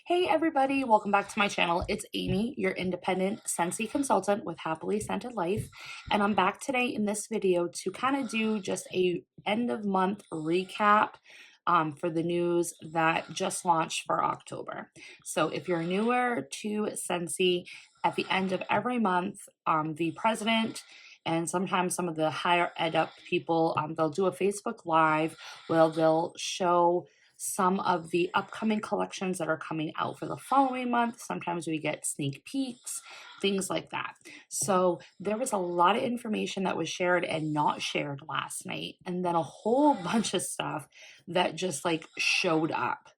Hey everybody, welcome back to my channel. It's Amy, your independent Scentsy consultant with Happily Scented Life, and I'm back today in this video to kind of do just a end of month recap for the news that just launched for October. So if you're newer to Scentsy, at the end of every month, the president and sometimes some of the higher ed up people, they'll do a Facebook Live where they'll show some of the upcoming collections that are coming out for the following month. Sometimes we get sneak peeks, things like that. So there was a lot of information that was shared and not shared last night, and then a whole bunch of stuff that just like showed up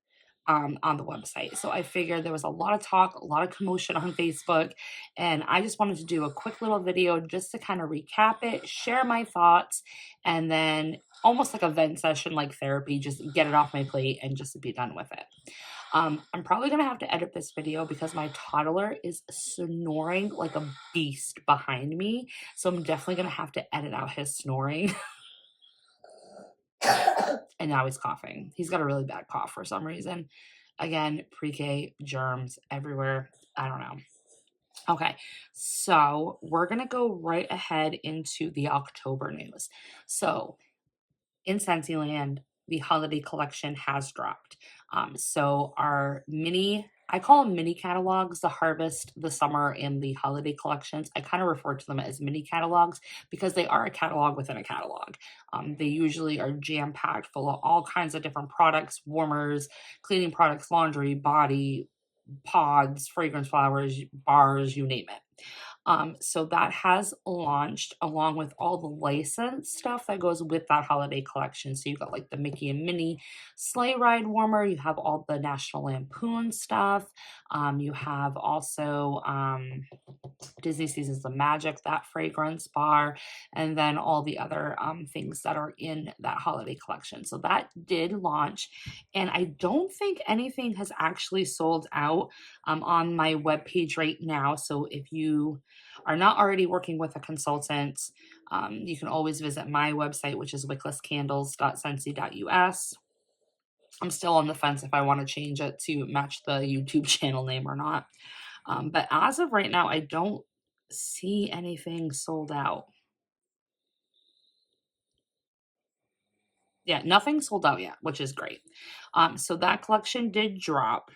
on the website. So I figured there was a lot of talk, a lot of commotion on Facebook, and I just wanted to do a quick little video just to kind of recap it, share my thoughts, and then almost like a vent session, like therapy, just get it off my plate and just be done with it. I'm probably going to have to edit this video because my toddler is snoring like a beast behind me. So I'm definitely going to have to edit out his snoring. And now he's coughing. He's got a really bad cough for some reason. Again, pre-K, germs everywhere. I don't know. Okay, so we're going to go right ahead into the October news. So in Scentsy the holiday collection has dropped. So our I call them mini catalogs, the harvest, the summer, and the holiday collections. I kind of refer to them as mini catalogs because they are a catalog within a catalog. They usually are jam-packed full of all kinds of different products, warmers, cleaning products, laundry, body, pods, fragrance flowers, bars, you name it. So that has launched along with all the licensed stuff that goes with that holiday collection. So you've got like the Mickey and Minnie sleigh ride warmer. You have all the National Lampoon stuff. You have also Disney Seasons of Magic, that fragrance bar, and then all the other things that are in that holiday collection. So that did launch, and I don't think anything has actually sold out on my webpage right now. So if you are not already working with a consultant, you can always visit my website, which is wicklesscandles.scentsy.us. I'm still on the fence if I want to change it to match the YouTube channel name or not. But as of right now, I don't see anything sold out. Yeah, nothing sold out yet, which is great. So that collection did drop.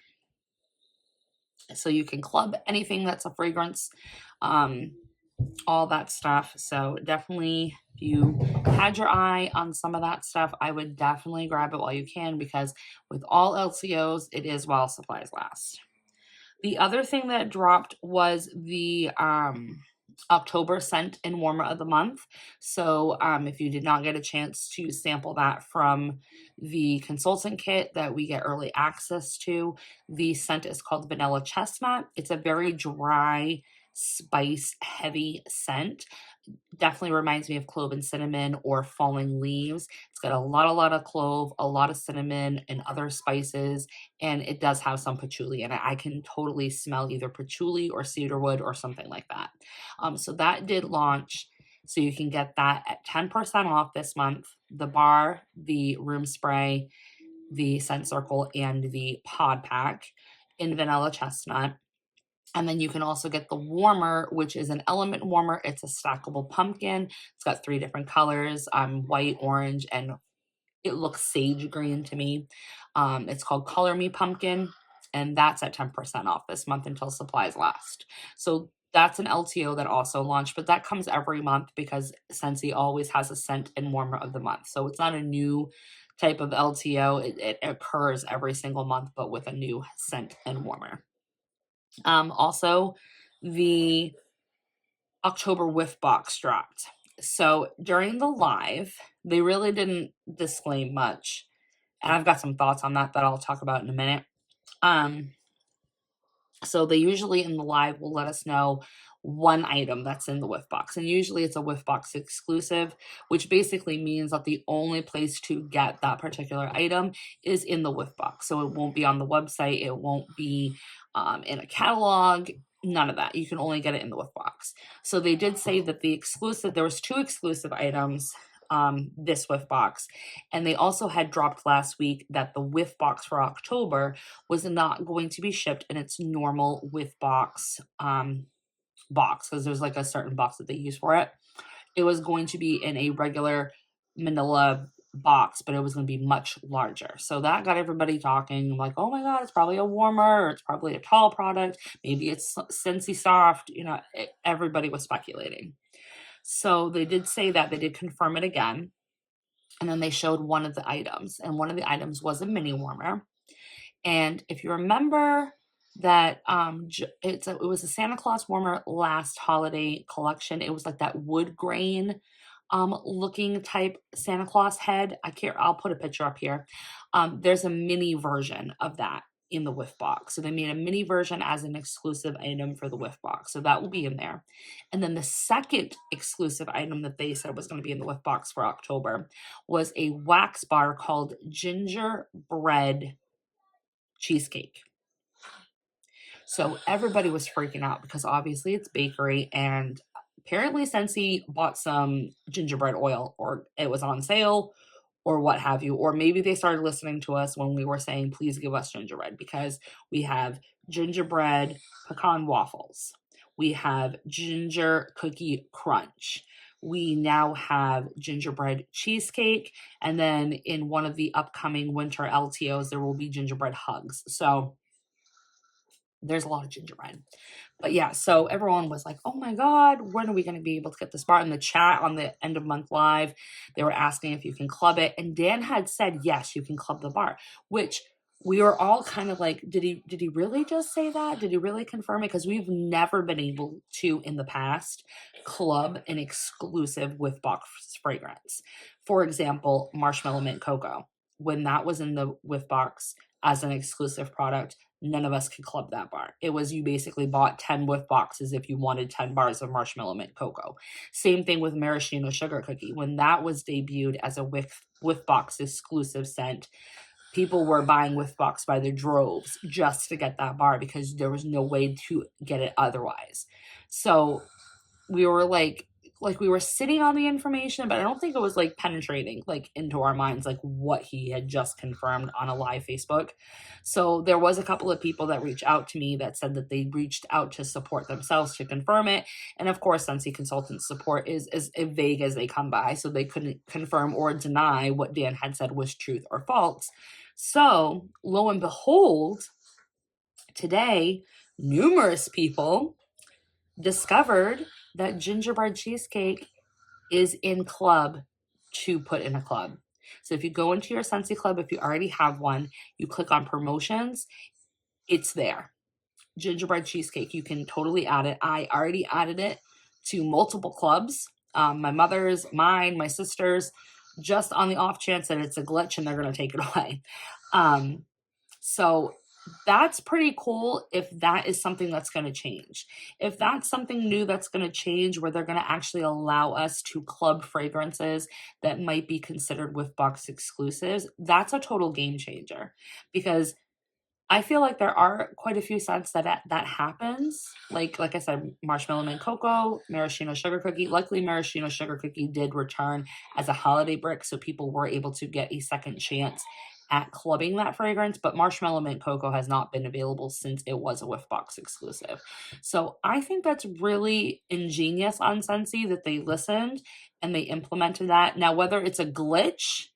So you can club anything that's a fragrance, all that stuff. So definitely, if you had your eye on some of that stuff, I would definitely grab it while you can, because with all LCOs, it is while supplies last. The other thing that dropped was the October scent and warmer of the month. So if you did not get a chance to sample that from the consultant kit that we get early access to, the scent is called Vanilla Chestnut. It's a very dry, spice heavy scent. Definitely reminds me of clove and cinnamon or falling leaves. It's got a lot of clove, a lot of cinnamon and other spices, and it does have some patchouli in it. I can totally smell either patchouli or cedarwood or something like that. So that did launch. So you can get that at 10% off this month. The bar, the room spray, the scent circle, and the pod pack in vanilla chestnut. And then you can also get the warmer, which is an element warmer. It's a stackable pumpkin. It's got 3 different colors, white, orange, and it looks sage green to me. It's called Color Me Pumpkin, and that's at 10% off this month until supplies last. So that's an LTO that also launched, but that comes every month because Scentsy always has a scent and warmer of the month. So it's not a new type of LTO. It occurs every single month, but with a new scent and warmer. Also, the October Whiff box dropped. So during the live, they really didn't disclaim much. And I've got some thoughts on that I'll talk about in a minute. So they usually in the live will let us know one item that's in the Whiff box. And usually it's a Whiff box exclusive, which basically means that the only place to get that particular item is in the Whiff box. So it won't be on the website. It won't be in a catalog. None of that. You can only get it in the Whiff box. So they did say that there was 2 exclusive items this Whiff box. And they also had dropped last week that the Whiff box for October was not going to be shipped in its normal Whiff box because there's like a certain box that they use for it. It was going to be in a regular manila box, but it was going to be much larger. So that got everybody talking, like, oh my God, it's probably a warmer, or it's probably a tall product. Maybe it's Scentsy soft. Everybody was speculating. So they did say that, they did confirm it again. And then they showed one of the items, and one of the items was a mini warmer. And if you remember that it was a Santa Claus warmer last holiday collection. It was like that wood grain looking type Santa Claus head. I'll put a picture up here. There's a mini version of that in the Whiff box. So they made a mini version as an exclusive item for the Whiff box. So that will be in there. And then the second exclusive item that they said was going to be in the Whiff box for October was a wax bar called gingerbread cheesecake. So everybody was freaking out because obviously it's bakery, and apparently Scentsy bought some gingerbread oil, or it was on sale, or what have you. Or maybe they started listening to us when we were saying, please give us gingerbread, because we have gingerbread pecan waffles. We have ginger cookie crunch. We now have gingerbread cheesecake. And then in one of the upcoming winter LTOs, there will be gingerbread hugs. So there's a lot of gingerbread. But yeah, so everyone was like, oh my God, when are we going to be able to get this bar? In the chat on the end of month live, they were asking if you can club it. And Dan had said, yes, you can club the bar, which we were all kind of like, did he really just say that? Did he really confirm it? Because we've never been able to, in the past, club an exclusive Whiff box fragrance. For example, Marshmallow Mint Cocoa. When that was in the Whiff box as an exclusive product, none of us could club that bar. It was, you basically bought 10 Whiff boxes if you wanted 10 bars of Marshmallow Mint Cocoa. Same thing with Maraschino Sugar Cookie. When that was debuted as a Whiff box exclusive scent, people were buying Whiff box by the droves just to get that bar because there was no way to get it otherwise. So we were like we were sitting on the information, but I don't think it was like penetrating like into our minds, like what he had just confirmed on a live Facebook. So there was a couple of people that reached out to me that said that they reached out to support themselves to confirm it. And of course, Scentsy Consultant support is as vague as they come by. So they couldn't confirm or deny what Dan had said was truth or false. So lo and behold, today, numerous people discovered that gingerbread cheesecake is in club to put in a club. So if you go into your Scentsy club, if you already have one, you click on promotions, it's there. Gingerbread cheesecake, you can totally add it. I already added it to multiple clubs. My mother's, mine, my sister's, just on the off chance that it's a glitch and they're going to take it away. So that's pretty cool if that is something that's going to change. If that's something new that's going to change, where they're going to actually allow us to club fragrances that might be considered Whiff box exclusives, that's a total game changer. Because I feel like there are quite a few scents that happens. Like I said, Marshmallow Mint Cocoa, Maraschino Sugar Cookie. Luckily, Maraschino Sugar Cookie did return as a holiday brick, so people were able to get a second chance at clubbing that fragrance. But Marshmallow Mint Cocoa has not been available since it was a Whiff box exclusive. So I think that's really ingenious on Scentsy that they listened and they implemented that. Now, whether it's a glitch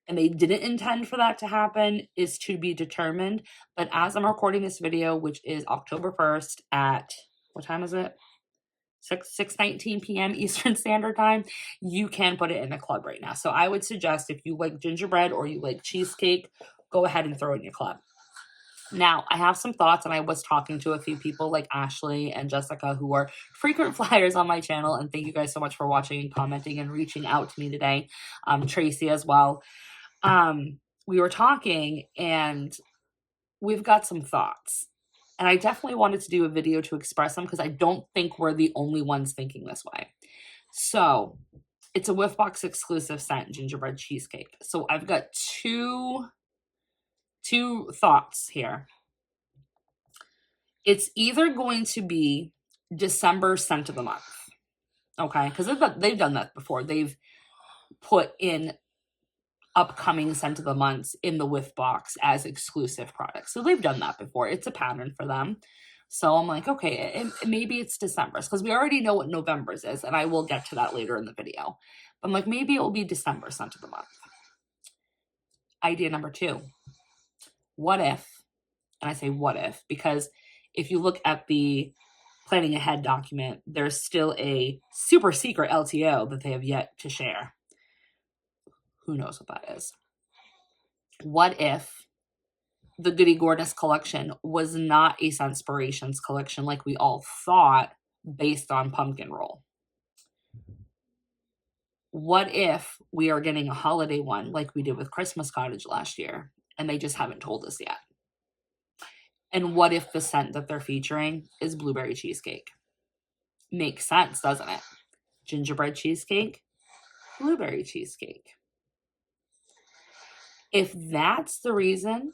and they didn't intend for that to happen is to be determined. But as I'm recording this video, which is October 1st at, what time is it? 6:19 p.m. Eastern Standard Time, you can put it in a club right now. So I would suggest, if you like gingerbread or you like cheesecake, go ahead and throw it in your club. Now, I have some thoughts, and I was talking to a few people like Ashley and Jessica, who are frequent flyers on my channel, and thank you guys so much for watching and commenting and reaching out to me today. Tracy as well. We were talking, and we've got some thoughts. And I definitely wanted to do a video to express them because I don't think we're the only ones thinking this way. So it's a Whiff box exclusive scent, gingerbread cheesecake. So I've got two thoughts here. It's either going to be December scent of the month. Okay, because they've done that before. They've put in upcoming scent of the months in the Whiff box as exclusive products. So they've done that before. It's a pattern for them. So I'm like, okay, maybe it's December's, because we already know what November's is, and I will get to that later in the video. But I'm like, maybe it will be December scent of the month. Idea number 2. What if, and I say what if, because if you look at the planning ahead document, there's still a super secret LTO that they have yet to share. Who knows what that is? What if the Goody Gorgeous collection was not a Scentspirations collection like we all thought based on pumpkin roll? What if we are getting a holiday one like we did with Christmas Cottage last year and they just haven't told us yet? And what if the scent that they're featuring is blueberry cheesecake? Makes sense, doesn't it? Gingerbread cheesecake, blueberry cheesecake. If that's the reason,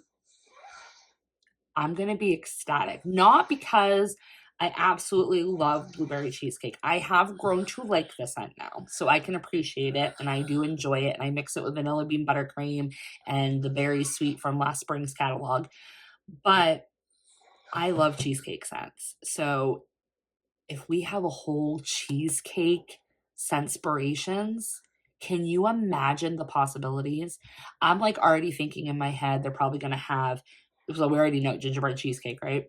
I'm going to be ecstatic. Not because I absolutely love blueberry cheesecake. I have grown to like the scent now, so I can appreciate it, and I do enjoy it, and I mix it with vanilla bean buttercream and the berry sweet from last spring's catalog. But I love cheesecake scents. So if we have a whole cheesecake Scentspirations, can you imagine the possibilities? I'm like already thinking in my head they're probably going to have, so we already know gingerbread cheesecake, right?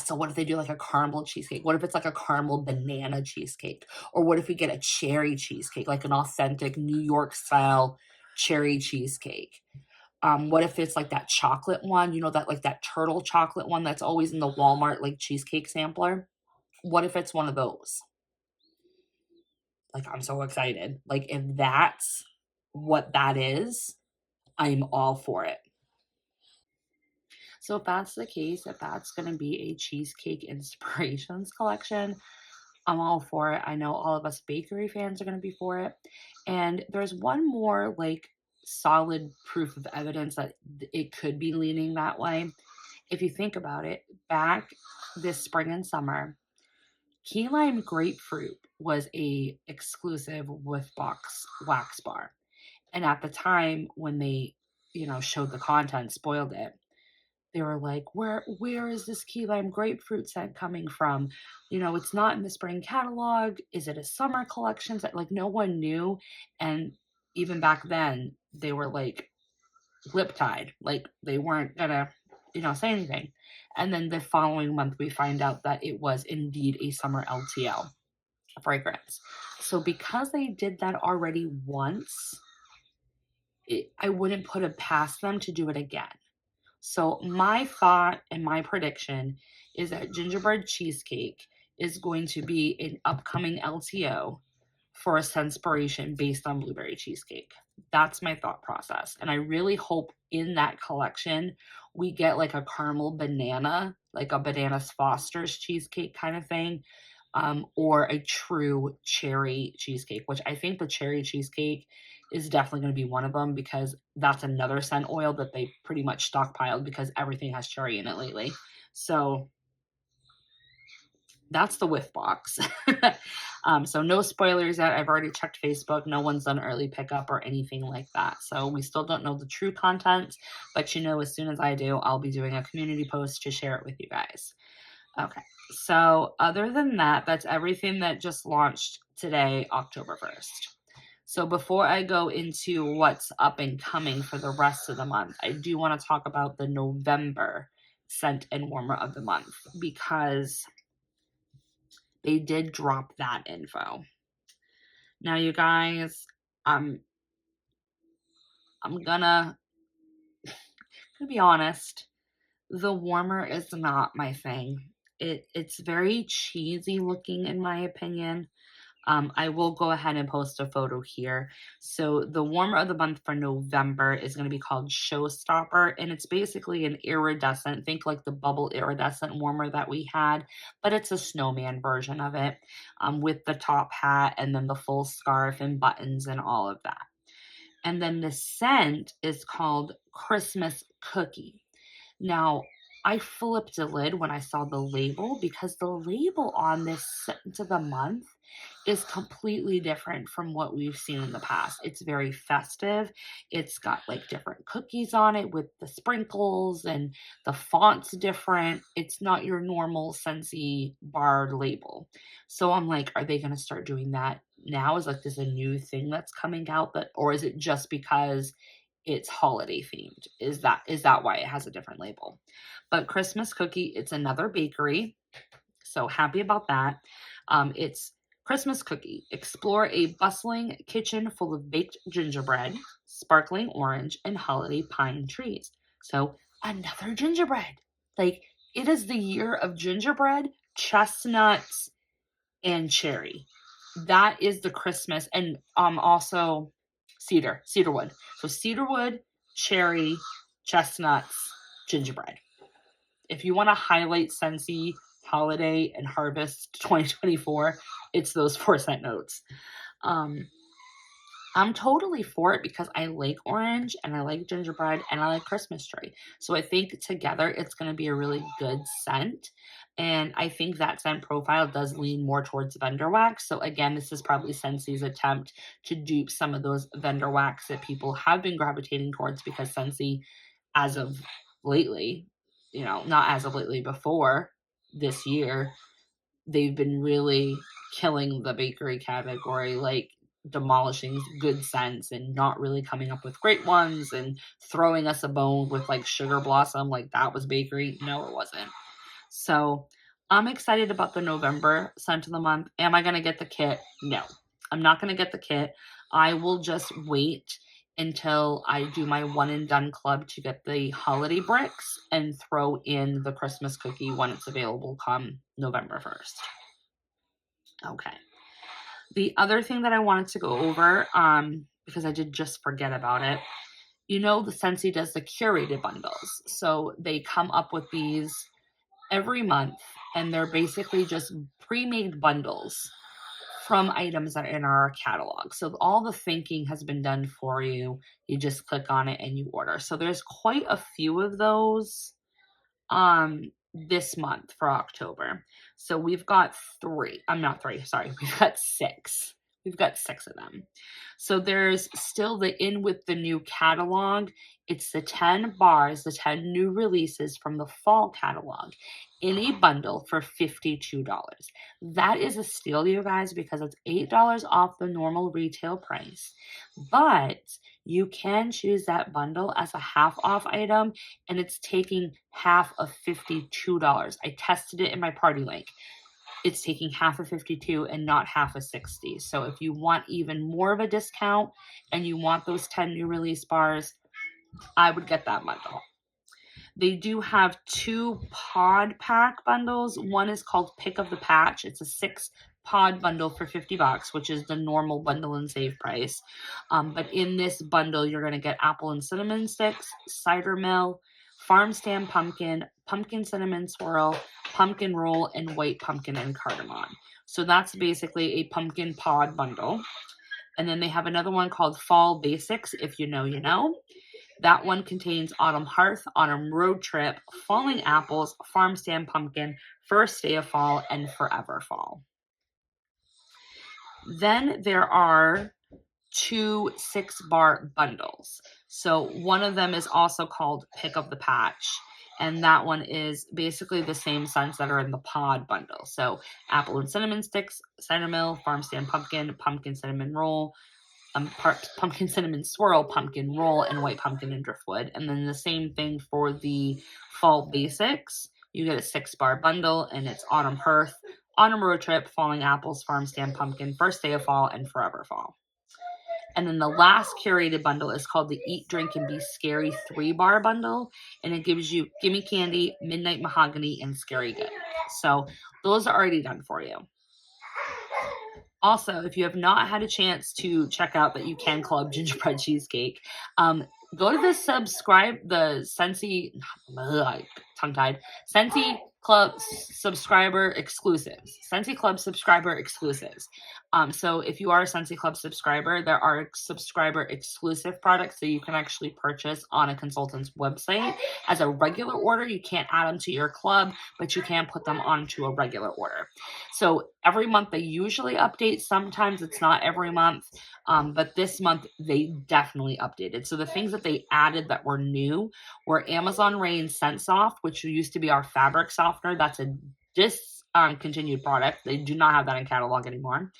So what if they do like a caramel cheesecake? What if it's like a caramel banana cheesecake? Or what if we get a cherry cheesecake, like an authentic New York style cherry cheesecake? What if it's like that chocolate one, you know, that like that turtle chocolate one that's always in the Walmart like cheesecake sampler? What if it's one of those? Like, I'm so excited. Like, if that's what that is, I'm all for it. So if that's the case, if that's going to be a cheesecake inspirations collection, I'm all for it. I know all of us bakery fans are going to be for it. And there's one more like solid proof of evidence that it could be leaning that way. If you think about it, back this spring and summer, key lime grapefruit was a exclusive Whiff box wax bar. And at the time when they, showed the content, spoiled it, they were like, where is this key lime grapefruit scent coming from? It's not in the spring catalog. Is it a summer collection set? Like, no one knew. And even back then, they were like lip tied. Like, they weren't gonna, say anything. And then the following month, we find out that it was indeed a summer LTO fragrance. So because they did that already once, I wouldn't put it past them to do it again. So my thought and my prediction is that gingerbread cheesecake is going to be an upcoming LTO for a Scentspiration based on blueberry cheesecake. That's my thought process. And I really hope in that collection we get like a caramel banana, like a Bananas Foster's cheesecake kind of thing, or a true cherry cheesecake, which I think the cherry cheesecake is definitely going to be one of them, because that's another scent oil that they pretty much stockpiled because everything has cherry in it lately. So that's the Whiff box. So no spoilers yet. I've already checked Facebook. No one's done early pickup or anything like that. So we still don't know the true content, but as soon as I do, I'll be doing a community post to share it with you guys. Okay. So other than that, that's everything that just launched today, October 1st. So before I go into what's up and coming for the rest of the month, I do want to talk about the November scent and warmer of the month, because they did drop that info. Now, you guys, I'm gonna be honest. The warmer is not my thing. It's very cheesy looking in my opinion. I will go ahead and post a photo here. So the warmer of the month for November is going to be called Showstopper, and it's basically an iridescent, think like the bubble iridescent warmer that we had, but it's a snowman version of it, with the top hat and then the full scarf and buttons and all of that. And then the scent is called Christmas Cookie. Now, I flipped a lid when I saw the label, because the label on this scent of the month is completely different from what we've seen in the past. It's very festive. It's got like different cookies on it with the sprinkles, and the font's different. It's not your normal Scentsy barred label. So I'm like, are they going to start doing that now? Is like this a new thing that's coming out, that, or is it just because it's holiday themed? Is that why it has a different label? But Christmas Cookie, it's another bakery. So happy about that. It's Christmas Cookie. Explore a bustling kitchen full of baked gingerbread, sparkling orange, and holiday pine trees. So another gingerbread. Like, it is the year of gingerbread, chestnuts, and cherry. That is the Christmas, and also cedarwood. So cedarwood, cherry, chestnuts, gingerbread. If you want to highlight Scentsy holiday and harvest 2024, it's those 4 scent notes. I'm totally for it because I like orange and I like gingerbread and I like Christmas tree. So I think together it's going to be a really good scent. And I think that scent profile does lean more towards vendor wax. So again, this is probably Scentsy's attempt to dupe some of those vendor wax that people have been gravitating towards, because Scentsy, as of lately, not as of lately, before this year, they've been really killing the bakery category, like demolishing good scents and not really coming up with great ones, and throwing us a bone with like Sugar Blossom, like that was bakery. No, it wasn't. So I'm excited about the November scent of the month. Am I going to get the kit? No, I'm not going to get the kit. I will just wait until I do my one and done club to get the holiday bricks and throw in the Christmas Cookie when it's available come November 1st. Okay. The other thing that I wanted to go over, because I did just forget about it, the Scentsy does the curated bundles. So they come up with these every month, and they're basically just pre-made bundles from items that are in our catalog. So all the thinking has been done for you. You just click on it and you order. So there's quite a few of those this month for October. So we've got 3. I'm not 3, sorry. We've got 6. We've got 6 of them. So there's still the in with the new catalog. It's the 10 bars, the 10 new releases from the fall catalog in a bundle for $52. That is a steal, you guys, because it's $8 off the normal retail price. But you can choose that bundle as a half off item, and it's taking half of $52. I tested it in my party link. It's taking half of 52 and not half of 60. So if you want even more of a discount and you want those 10 new release bars, I would get that bundle. They do have 2 pod pack bundles. One is called Pick of the Patch. It's a 6 pod bundle for $50, which is the normal bundle and save price. But in this bundle, you're going to get apple and cinnamon sticks, cider mill, farm stand pumpkin, pumpkin cinnamon swirl, pumpkin roll, and white pumpkin and cardamom. So that's basically a pumpkin pod bundle. And then they have another one called Fall Basics, if you know, you know. That one contains Autumn Hearth, Autumn Road Trip, Falling Apples, Farm Stand Pumpkin, First Day of Fall, and Forever Fall. Then there are 2 6-bar bundles. So one of them is also called Pick of the Patch. And that one is basically the same scents that are in the pod bundle. So apple and cinnamon sticks, cider mill, farm stand pumpkin, pumpkin cinnamon roll, pumpkin cinnamon swirl, pumpkin roll, and white pumpkin and driftwood. And then the same thing for the fall basics. You get a 6-bar bundle, and it's Autumn Hearth, Autumn Road Trip, Falling Apples, Farm Stand Pumpkin, First Day of Fall, and Forever Fall. And then the last curated bundle is called the Eat, Drink, and Be Scary 3-bar bundle. And it gives you Gimme Candy, Midnight Mahogany, and Scary Good. So those are already done for you. Also, if you have not had a chance to check out that you can club gingerbread cheesecake, go to the Scentsy, tongue-tied, Scentsy Club subscriber exclusives. Scentsy Club subscriber exclusives. So if you are a Scentsy Club subscriber, there are subscriber exclusive products that you can actually purchase on a consultant's website. As a regular order, you can't add them to your club, but you can put them onto a regular order. So every month they usually update. Sometimes it's not every month, but this month they definitely updated. So the things that they added that were new were Amazon Rain Scent Soft, which used to be our fabric softener. That's a discontinued product. They do not have that in catalog anymore.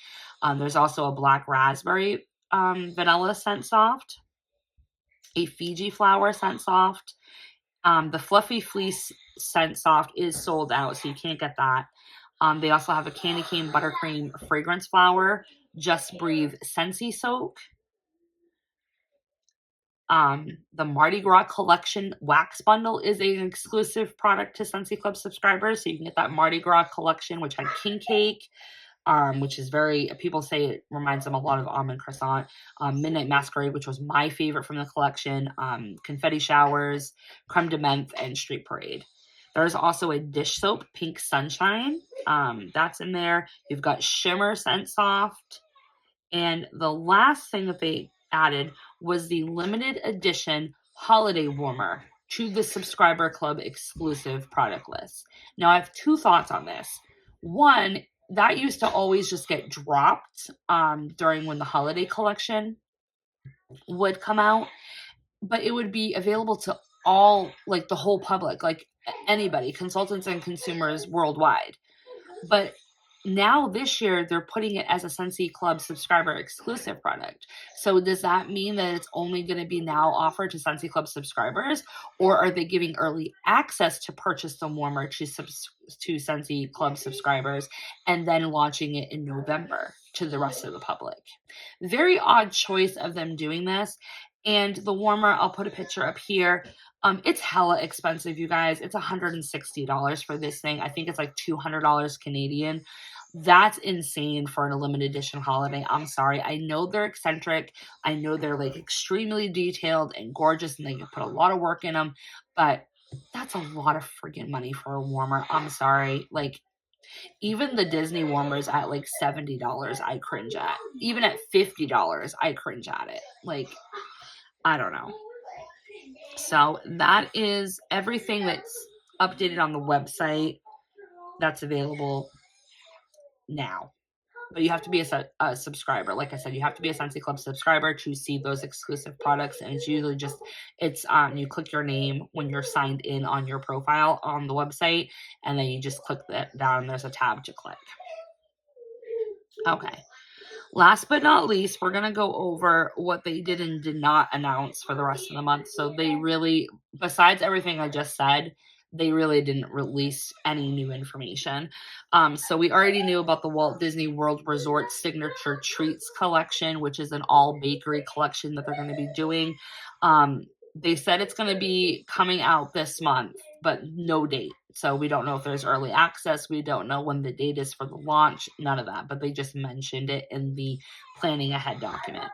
There's also a black raspberry vanilla scent soft, a Fiji flower scent soft. The fluffy fleece scent soft is sold out, so you can't get that. They also have a candy cane buttercream fragrance flower, Just Breathe Scentsy soak. The Mardi Gras collection wax bundle is an exclusive product to Scentsy Club subscribers, so you can get that Mardi Gras collection, which had king cake, which is very, people say it reminds them a lot of almond croissant, Midnight Masquerade, which was my favorite from the collection, confetti showers, creme de menthe, and street parade. There's also a dish soap, Pink Sunshine, that's in there. You've got Shimmer Scent Soft, and the last thing that they added was the limited edition holiday warmer to the subscriber club exclusive product list. Now, I have two thoughts on this. One, that used to always just get dropped during when the holiday collection would come out, but it would be available to all, like the whole public, like anybody, consultants and consumers worldwide. But now this year they're putting it as a Scentsy Club subscriber exclusive product. So does that mean that it's only going to be now offered to Scentsy Club subscribers, or are they giving early access to purchase the warmer to Scentsy Club subscribers and then launching it in November to the rest of the public? Very odd choice of them doing this. And the warmer, I'll put a picture up here. It's hella expensive, you guys. It's $160 for this thing. I think it's like $200 Canadian. That's insane for a limited edition holiday. I'm sorry. I know they're eccentric. I know they're like extremely detailed and gorgeous, and they can put a lot of work in them, but that's a lot of friggin' money for a warmer. I'm sorry. Like, even the Disney warmers at like $70, I cringe at. Even at $50, I cringe at it. Like, I don't know. So that is everything that's updated on the website that's available now. But you have to be a subscriber. Like I said, you have to be a Scentsy Club subscriber to see those exclusive products. And it's usually just, you click your name when you're signed in on your profile on the website. And then you just click that down and there's a tab to click. Okay. Last but not least, we're going to go over what they did and did not announce for the rest of the month. So they really, besides everything I just said, they really didn't release any new information. So we already knew about the Walt Disney World Resort Signature Treats collection, which is an all bakery collection that they're going to be doing. They said it's going to be coming out this month, but no date. So we don't know if there's early access. We don't know when the date is for the launch. None of that. But they just mentioned it in the planning ahead document.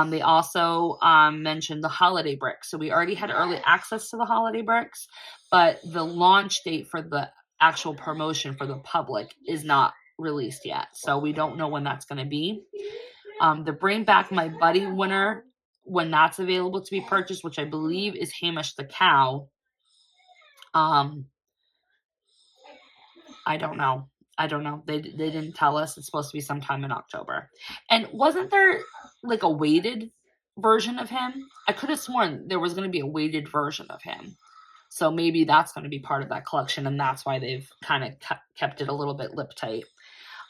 They also mentioned the holiday bricks. So we already had early access to the holiday bricks, but the launch date for the actual promotion for the public is not released yet. So we don't know when that's going to be. The Bring Back My Buddy winner, when that's available to be purchased, which I believe is Hamish the Cow. I don't know. They didn't tell us. It's supposed to be sometime in October. And wasn't there like a weighted version of him? I could have sworn there was going to be a weighted version of him. So maybe that's going to be part of that collection, and that's why they've kind of kept it a little bit lip tight.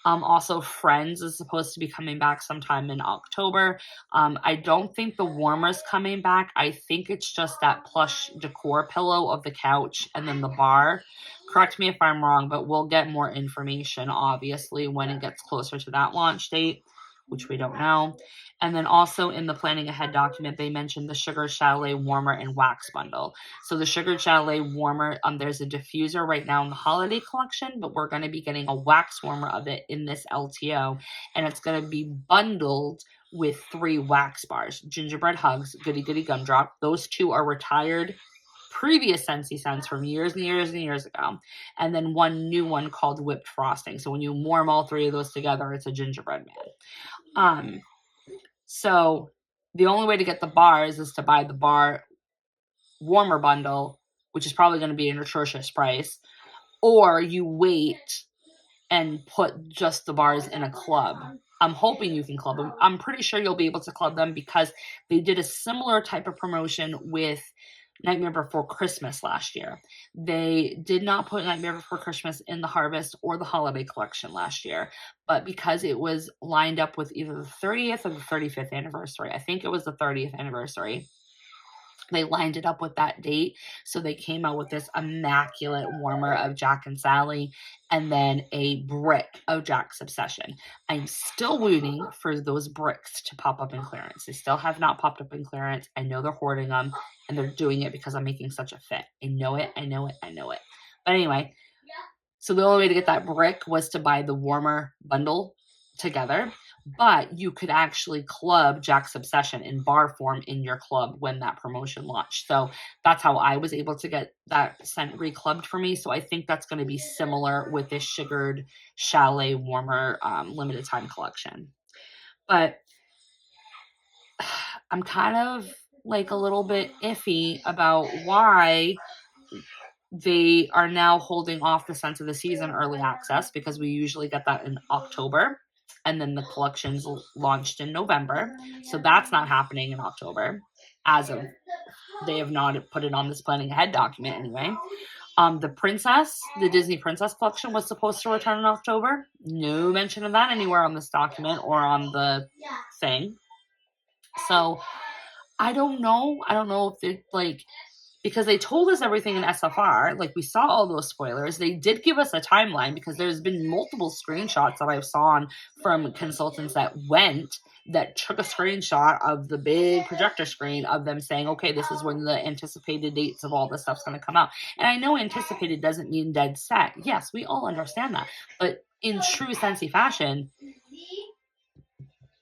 Also, Friends is supposed to be coming back sometime in October. I don't think the warmer's coming back. I think it's just that plush decor pillow of the couch and then the bar. Correct me if I'm wrong, but we'll get more information, obviously, when it gets closer to that launch date, which we don't know. And then also in the planning ahead document, they mentioned the Sugar Chalet warmer and wax bundle. So the Sugar Chalet warmer, there's a diffuser right now in the holiday collection, but we're going to be getting a wax warmer of it in this LTO. And it's going to be bundled with 3 wax bars, Gingerbread Hugs, Goody Goody Gumdrop. Those 2 are retired previous Scentsy scents from years and years and years ago, and then one new one called Whipped Frosting. So when you warm all three of those together, it's a gingerbread man. So the only way to get the bars is to buy the bar warmer bundle, which is probably going to be an atrocious price, or you wait and put just the bars in a club. I'm hoping you can club them. I'm pretty sure you'll be able to club them because they did a similar type of promotion with Nightmare Before Christmas last year. They did not put Nightmare Before Christmas in the Harvest or the Holiday Collection last year, but because it was lined up with either the 30th or the 35th anniversary, I think it was the 30th anniversary, they lined it up with that date. So they came out with this immaculate warmer of Jack and Sally and then a brick of Jack's Obsession. I'm still waiting for those bricks to pop up in clearance. They still have not popped up in clearance. I know they're hoarding them and they're doing it because I'm making such a fit. I know it. But anyway, so the only way to get that brick was to buy the warmer bundle together. But you could actually club Jack's Obsession in bar form in your club when that promotion launched. So that's how I was able to get that scent reclubbed for me. So I think that's going to be similar with this Sugared Chalet Warmer limited time collection. But I'm kind of like a little bit iffy about why they are now holding off the Scent of the Season early access, because we usually get that in October. And then the collection's launched in November. So that's not happening in October. As of, they have not put it on this planning ahead document anyway. The Disney Princess collection was supposed to return in October. No mention of that anywhere on this document or on the thing. So I don't know. I don't know if it because they told us everything in SFR, like we saw all those spoilers. They did give us a timeline because there's been multiple screenshots that I've saw from consultants that took a screenshot of the big projector screen of them saying, okay, this is when the anticipated dates of all this stuff's going to come out. And I know anticipated doesn't mean dead set. Yes, we all understand that. But in true Scentsy fashion,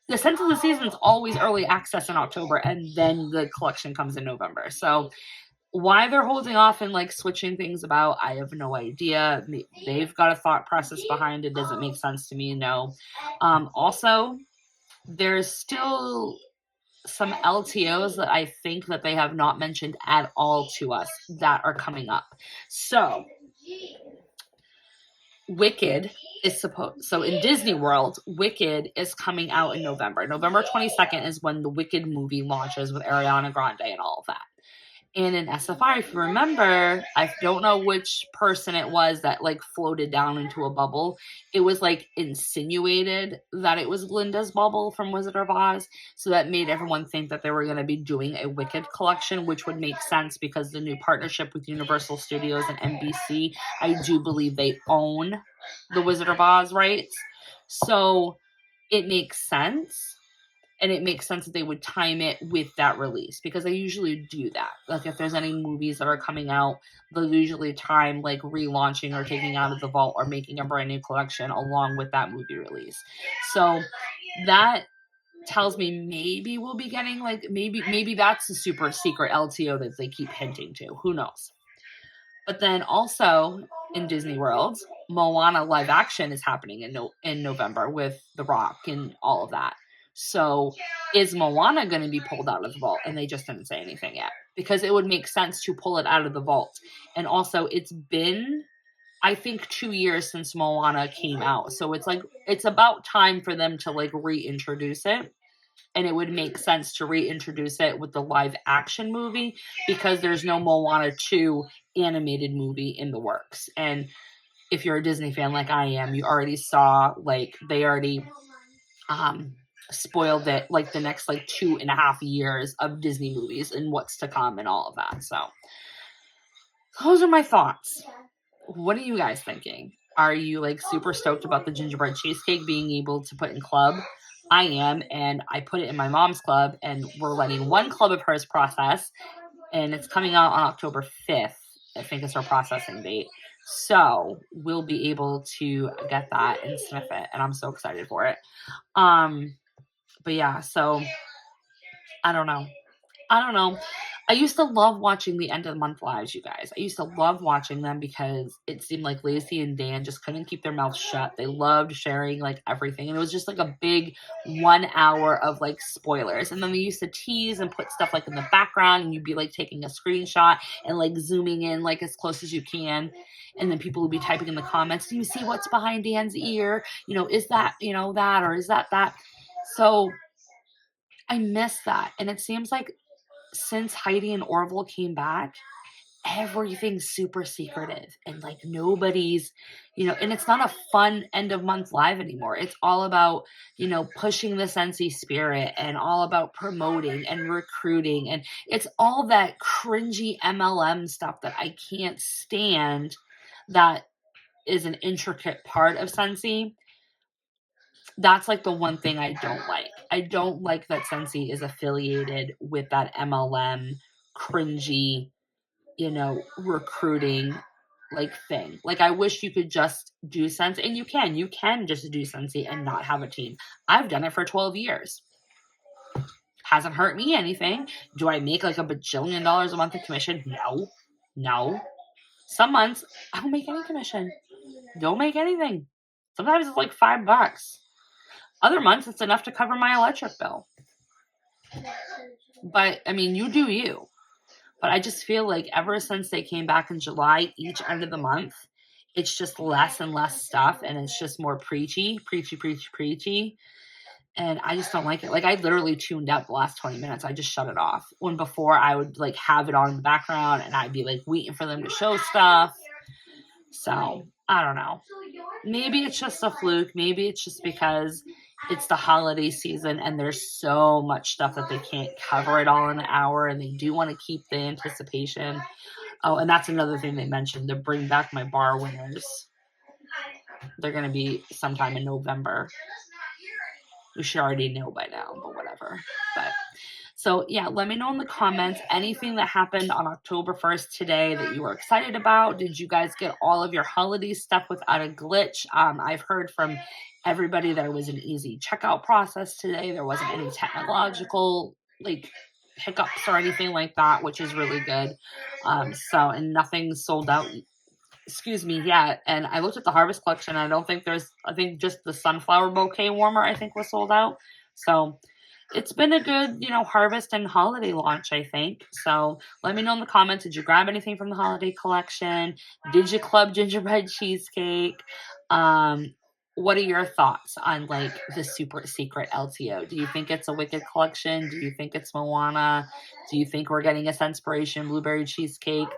the Scent of the Season is always early access in October, and then the collection comes in November. So why they're holding off and switching things about, I have no idea. They've got a thought process behind it. Doesn't make sense to me. No. Also, there's still some LTOs that I think that they have not mentioned at all to us that are coming up. So Wicked is so in Disney World, Wicked is coming out in November. November 22nd is when the Wicked movie launches with Ariana Grande and all of that. And in SFR, if you remember, I don't know which person it was that floated down into a bubble. It was insinuated that it was Glinda's bubble from Wizard of Oz. So that made everyone think that they were going to be doing a Wicked collection, which would make sense because the new partnership with Universal Studios and NBC, I do believe they own the Wizard of Oz rights. So it makes sense. And it makes sense that they would time it with that release because they usually do that. If there's any movies that are coming out, they'll usually time relaunching or taking out of the vault or making a brand new collection along with that movie release. So that tells me maybe we'll be getting maybe that's a super secret LTO that they keep hinting to. Who knows? But then also in Disney World, Moana live action is happening in November with The Rock and all of that. So is Moana going to be pulled out of the vault? And they just didn't say anything yet because it would make sense to pull it out of the vault. And also it's been, I think, 2 years since Moana came out. So it's about time for them to reintroduce it. And it would make sense to reintroduce it with the live action movie because there's no Moana 2 animated movie in the works. And if you're a Disney fan like I am, you already saw they already spoiled it the next 2.5 years of Disney movies and what's to come and all of that. So those are my thoughts. What are you guys thinking? Are you super stoked about the gingerbread cheesecake being able to put in club? I am, and I put it in my mom's club, and we're letting one club of hers process, and it's coming out on October 5th. I think is her processing date. So we'll be able to get that and sniff it, and I'm so excited for it. But yeah, so I don't know. I used to love watching the end of the month lives, you guys. I used to love watching them because it seemed like Lacey and Dan just couldn't keep their mouths shut. They loved sharing like everything. And it was just like a big 1 hour of like spoilers. And then they used to tease and put stuff like in the background, and you'd be like taking a screenshot and like zooming in like as close as you can. And then people would be typing in the comments, do you see what's behind Dan's ear? You know, is that, you know, that, or is that that? So I miss that. And it seems like since Heidi and Orville came back, everything's super secretive and like nobody's, you know, and it's not a fun end of month live anymore. It's all about, you know, pushing the Scentsy spirit and all about promoting and recruiting. And it's all that cringy MLM stuff that I can't stand, that is an intricate part of Scentsy. That's like the one thing I don't like. I don't like that Scentsy is affiliated with that MLM cringy, you know, recruiting like thing. Like I wish you could just do Scentsy, and you can just do Scentsy and not have a team. I've done it for 12 years. Hasn't hurt me anything. Do I make like a bajillion dollars a month in commission? No. Some months I don't make any commission. Don't make anything. Sometimes it's like $5. Other months, it's enough to cover my electric bill. But, I mean, you do you. But I just feel like ever since they came back in July, each end of the month, it's just less and less stuff. And it's just more preachy. And I just don't like it. Like, I literally tuned out the last 20 minutes. I just shut it off. When before, I would, like, have it on in the background. And I'd be, like, waiting for them to show stuff. So, I don't know. Maybe it's just a fluke. Maybe it's just because it's the holiday season and there's so much stuff that they can't cover it all in an hour, and they do want to keep the anticipation. Oh, and that's another thing they mentioned, to bring back my bar winners. They're going to be sometime in November. We should already know by now, but whatever. But so yeah, let me know in the comments anything that happened on October 1st today that you were excited about. Did you guys get all of your holiday stuff without a glitch? I've heard from everybody that it was an easy checkout process today. There wasn't any technological like hiccups or anything like that, which is really good. And nothing sold out. Excuse me, yeah. And I looked at the Harvest collection. I think just the sunflower bouquet warmer I think was sold out. So it's been a good, you know, Harvest and holiday launch, I think. So let me know in the comments. Did you grab anything from the holiday collection? Did you club gingerbread cheesecake? What are your thoughts on like the super secret LTO? Do you think it's a Wicked collection? Do you think it's Moana? Do you think we're getting a Scenspiration blueberry cheesecake?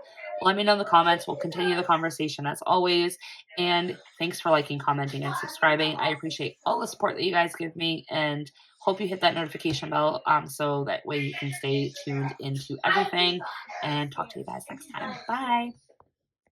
Let me know in the comments. We'll continue the conversation as always. And thanks for liking, commenting, and subscribing. I appreciate all the support that you guys give me, and hope you hit that notification bell so that way you can stay tuned into everything. And talk to you guys next time. Bye.